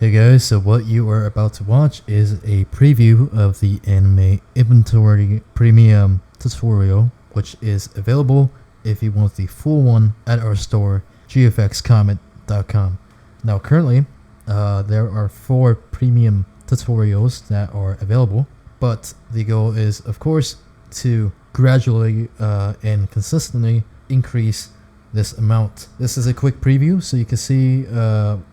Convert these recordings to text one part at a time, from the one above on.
Hey guys, so what you are about to watch is a preview of the anime inventory premium tutorial, which is available if you want the full one at our store, gfxcomet.com. Now currently, there are 4 premium tutorials that are available, but the goal is of course to gradually and consistently increase this amount. This is a quick preview so you can see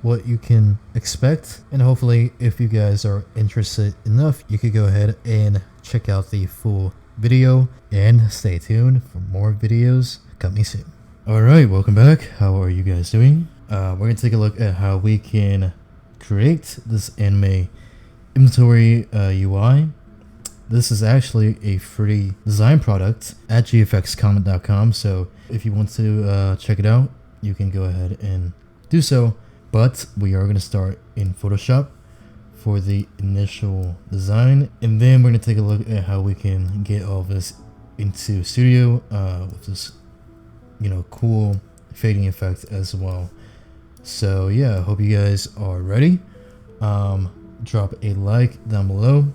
what you can expect, and hopefully if you guys are interested enough you could go ahead and check out the full video and stay tuned for more videos coming soon. Alright, welcome back. How are you guys doing? We're going to take a look at how we can create this anime inventory UI. This is actually a free design product at gfxcomet.com, so if you want to check it out, you can go ahead and do so. But we are going to start in Photoshop for the initial design, and then we're going to take a look at how we can get all of this into Studio with this, cool fading effect as well. So yeah, I hope you guys are ready. Drop a like down below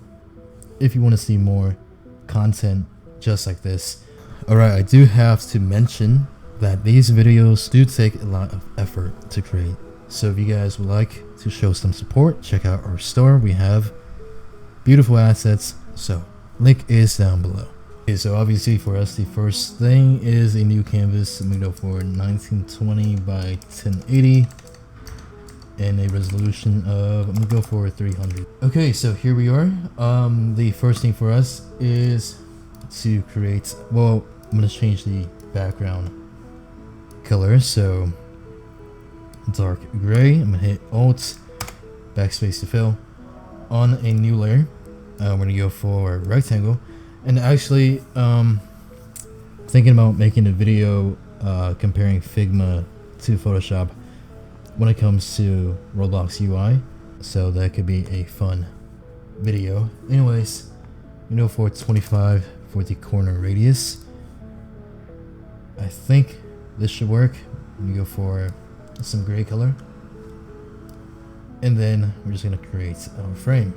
if you want to see more content just like this. Alright, I do have to mention that these videos do take a lot of effort to create. So if you guys would like to show some support, check out our store. We have beautiful assets, so link is down below. Okay, so obviously for us the first thing is a new canvas. I'm gonna go for 1920 by 1080 and a resolution of, I'm gonna go for 300. Okay, so here we are. The first thing for us is to create, well, I'm gonna change the background color, so dark gray. I'm gonna hit Alt backspace to fill on a new layer. We're gonna go for rectangle, and actually thinking about making a video comparing Figma to Photoshop when it comes to Roblox UI, so that could be a fun video. Anyways, for 25 for the corner radius. I think this should work. I'm gonna go for some gray color, and then we're just gonna create our frame.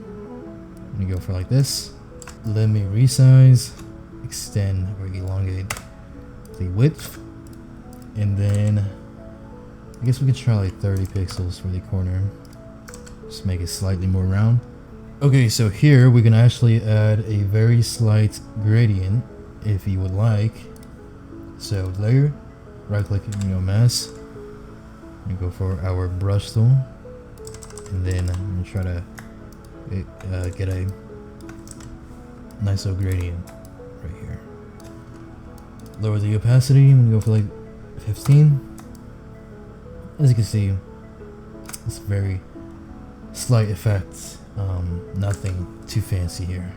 I'm gonna go for like this. Let me resize, extend or elongate the width, and then I guess we could try like 30 pixels for the corner. Just make it slightly more round. Okay, so here we can actually add a very slight gradient if you would like. So layer, right click, mask. We go for our brush tool, and then I'm gonna try to get a nice little gradient right here. Lower the opacity. I'm gonna go for like 15. As you can see, it's very slight effect. Nothing too fancy here.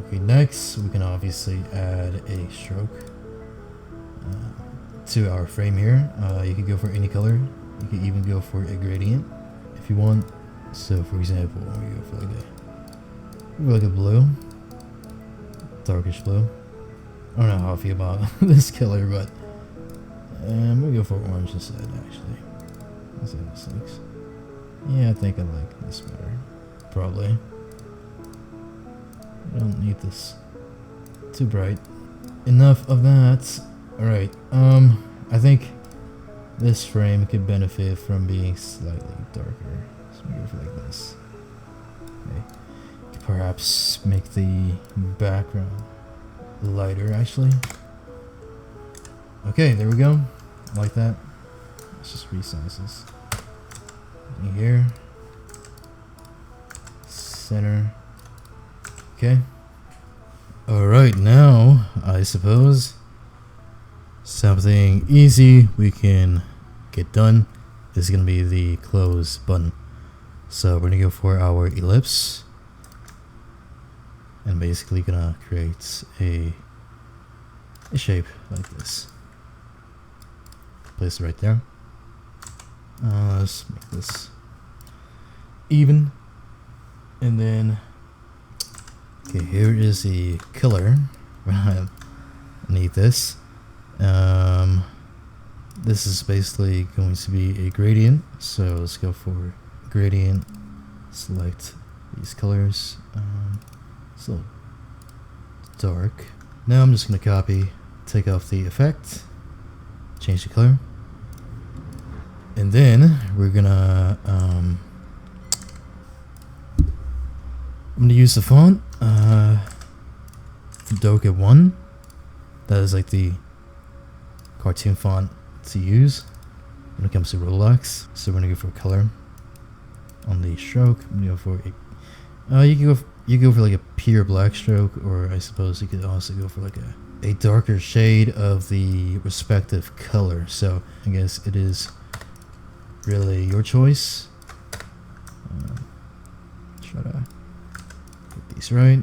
Okay, next we can obviously add a stroke to our frame here. You could go for any color. You could even go for a gradient if you want. So for example, we go for like a blue, darkish blue. I don't know how I feel about this color, but I'm gonna go for orange instead. Actually, let's see how this looks. Yeah, I think I like this better. Probably. I don't need this too bright. Enough of that. Alright, I think this frame could benefit from being slightly darker. So we go for like this. Okay. Perhaps make the background lighter actually. Okay, there we go. Like that. Let's just resize this. Here. Center. Okay. Alright, now I suppose something easy we can get done is going to be the close button. So we're going to go for our ellipse and basically gonna create a shape like this. Place it right there. Let's make this even, and then okay, here is the color. I need this. This is basically going to be a gradient, so let's go for gradient, select these colors. It's a little dark. Now I'm just gonna copy, take off the effect, change the color, and then we're gonna I'm gonna use the font Doka 1. That is like the cartoon font to use when it comes to Roblox. So we're gonna go for color on the stroke. I'm gonna go for a you can go for like a pure black stroke, or I suppose you could also go for like a darker shade of the respective color. So I guess it is really your choice. Try to get these right.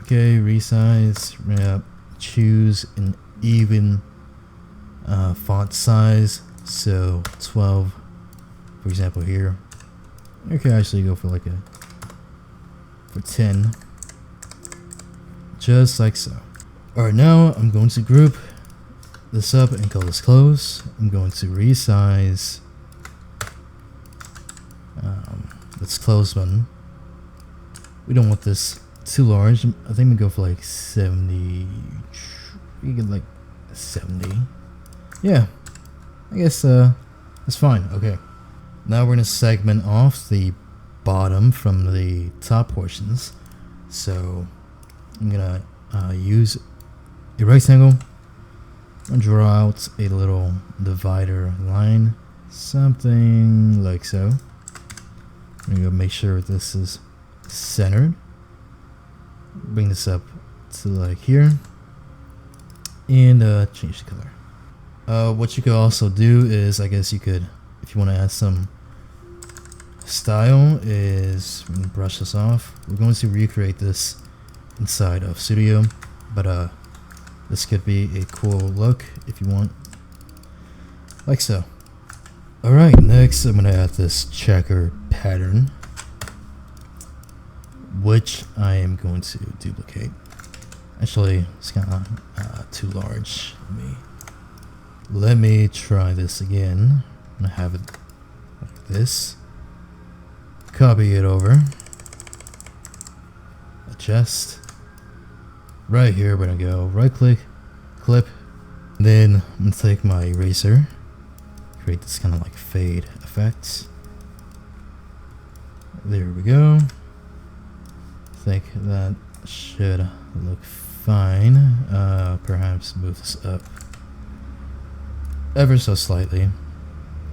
Okay, resize, wrap, choose an even font size. So 12, for example, here. You can actually go for like for 10, just like so. Alright, now I'm going to group this up and call this close. I'm going to resize this close button. We don't want this too large. I think we go for like 70. You get like 70. Yeah, I guess that's fine. Okay, now we're gonna segment off the bottom from the top portions. So I'm gonna use a rectangle and draw out a little divider line, something like so. I'm gonna make sure this is centered. Bring this up to like here, and change the color. What you could also do is, I guess you could, if you want to add some style, is brush this off. We're going to recreate this inside of Studio, but this could be a cool look if you want, like so. Alright, next I'm going to add this checker pattern, which I am going to duplicate. Actually, it's kind of too large. Let me try this again. I'm going to have it like this. Copy it over. Adjust. Right here, we're going to go right click, clip. Then I'm going to take my eraser. Create this kind of like fade effect. There we go. I think that should look fine. Perhaps move this up ever so slightly.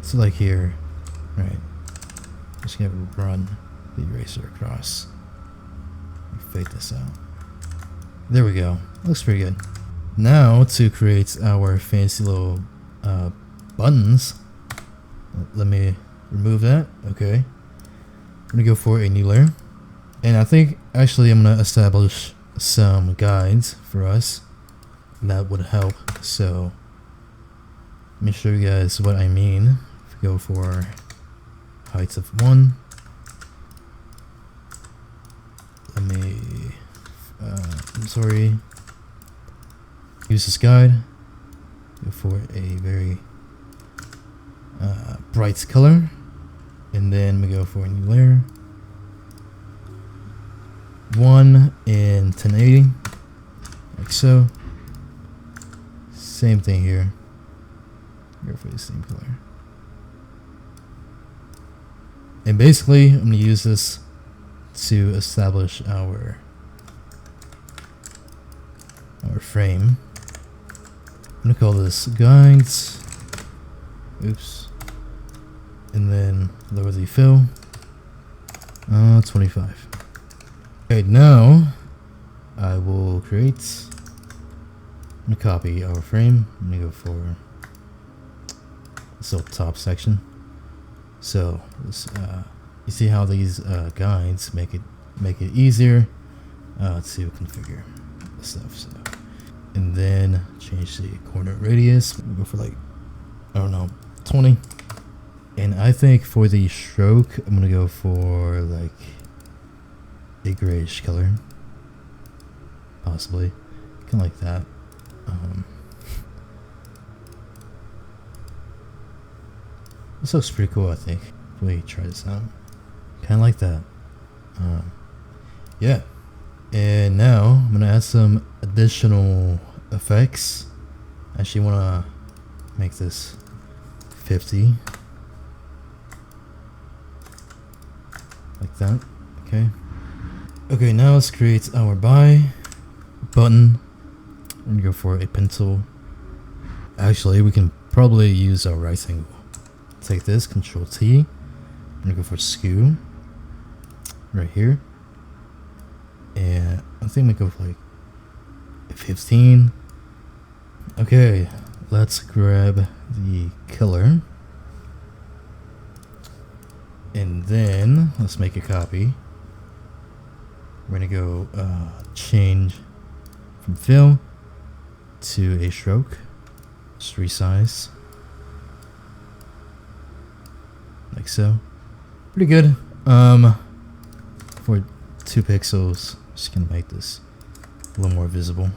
So like here, right? Just gonna run the eraser across. Fade this out. There we go. Looks pretty good. Now to create our fancy little buttons. Let me remove that. Okay. I'm gonna go for a new layer. And I think actually I'm gonna establish some guides for us. That would help. So let me show you guys what I mean. If we go for heights of 1. Let me use this guide. Go for a very bright color, and then we go for a new layer. 1 in 1080, like so. Same thing here. Go for the same color. And basically, I'm gonna use this to establish our frame. I'm gonna call this guides. Oops. And then lower the fill. 25. Okay, now I will create and copy our frame. I'm gonna go for this little top section. So this, you see how these guides make it easier to configure the stuff. So, and then change the coordinate radius. We'll go for like, I don't know, 20. And I think for the stroke, I'm gonna go for like a grayish color, possibly, kind of like that. This looks pretty cool, I think. Let me try this out. kind of like that. Yeah. And now I'm gonna add some additional effects. I actually wanna make this 50. Like that. Okay. Okay, now let's create our buy button. I'm gonna go for a pencil. Actually, we can probably use our rectangle. Take this, Control T. I'm gonna go for skew right here. And I think we go for like 15. Okay, let's grab the color. And then let's make a copy. We're gonna go change from fill to a stroke. Just resize. Like so. Pretty good. For 2 pixels, just gonna make this a little more visible.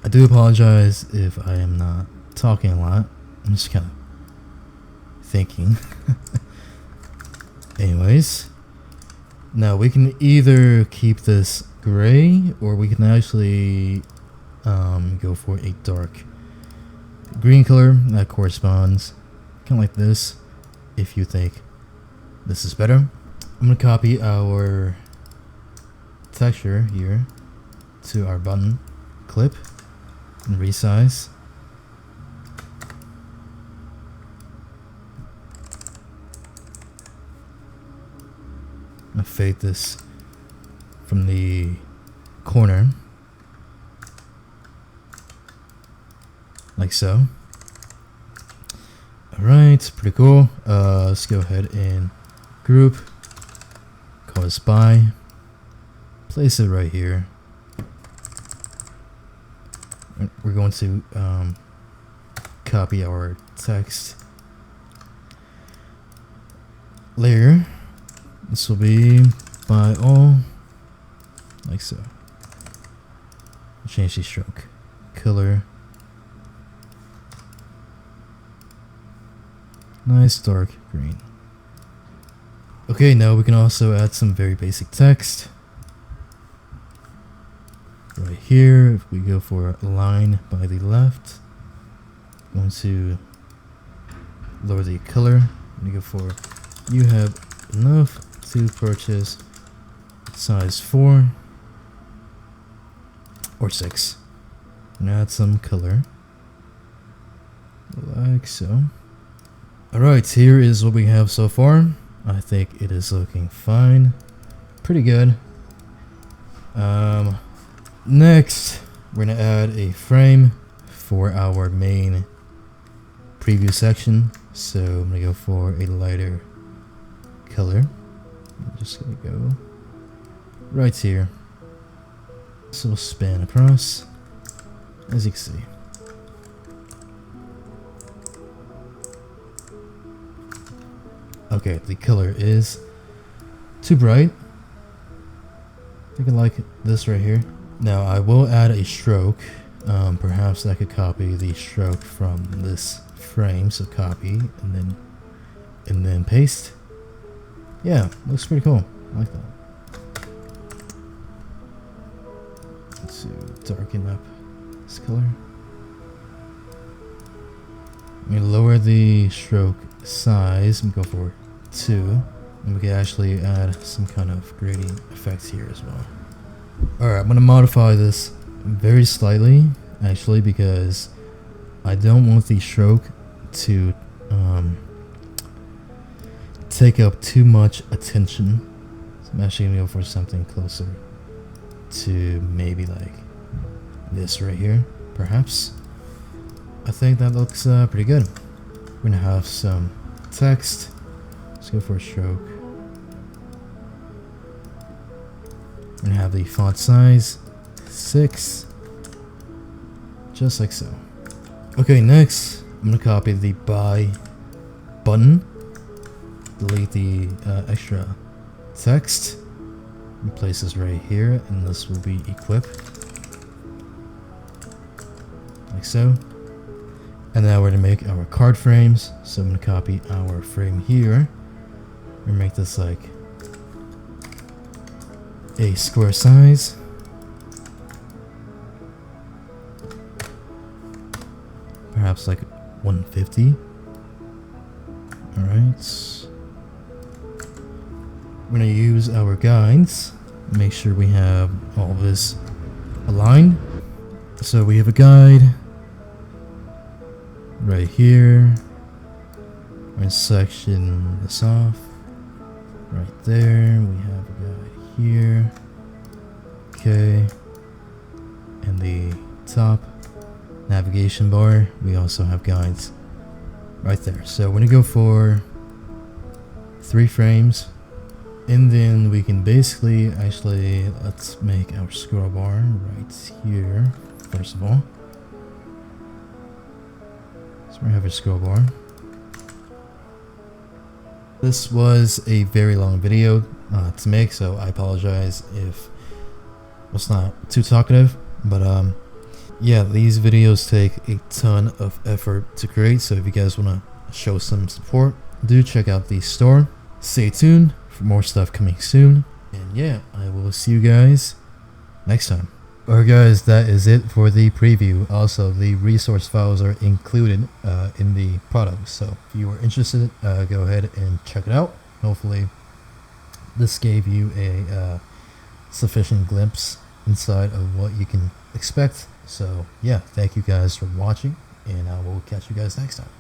I do apologize if I am not talking a lot. I'm just kind of thinking. Anyways, now we can either keep this gray or we can actually go for a dark green color that corresponds kind of like this. If you think this is better, I'm gonna copy our texture here to our button, clip, and resize. I'm gonna fade this from the corner, like so. Alright, pretty cool. Let's go ahead and group, call this by, place it right here. We're going to copy our text layer. This will be by all, like so. Change the stroke color. Nice dark green. Okay, now we can also add some very basic text. Right here, if we go for a line by the left, I'm going to lower the color. I'm going to go for, you have enough to purchase size 4 or 6. And add some color, like so. Alright, here is what we have so far. I think it is looking fine. Pretty good. Next, we're gonna add a frame for our main preview section. So I'm gonna go for a lighter color. I'm just gonna go right here. So we'll span across, as you can see. Okay, the color is too bright. I think I like this right here. Now I will add a stroke. Perhaps I could copy the stroke from this frame. So copy and then paste. Yeah, looks pretty cool. I like that. Let's darken up this color. I'm gonna lower the stroke size and go for 2, and we can actually add some kind of gradient effect here as well. Alright, I'm gonna modify this very slightly actually, because I don't want the stroke to take up too much attention. So I'm actually gonna go for something closer to maybe like this right here, perhaps. I think that looks pretty good. We're gonna have some text. Let's go for a stroke. We're gonna have the font size 6, just like so. Okay, next I'm gonna copy the buy button, delete the extra text, and place this right here, and this will be equipped, like so. And now we're gonna make our card frames. So I'm gonna copy our frame here and make this like a square size. Perhaps like 150. Alright. We're gonna use our guides. Make sure we have all of this aligned. So we have a guide right here. We're gonna section this off. Right there. We have a guide here. Okay. And the top navigation bar, we also have guides right there. So we're gonna go for 3 frames, and then we can basically actually, let's make our scroll bar right here first of all. So we have a scroll bar. This was a very long video to make, so I apologize if it was not too talkative, but yeah, these videos take a ton of effort to create, so if you guys want to show some support, do check out the store. Stay tuned for more stuff coming soon, and yeah, I will see you guys next time. Alright guys, that is it for the preview. Also, the resource files are included in the product, so if you are interested, go ahead and check it out. Hopefully this gave you a sufficient glimpse inside of what you can expect. So yeah, thank you guys for watching, and I will catch you guys next time.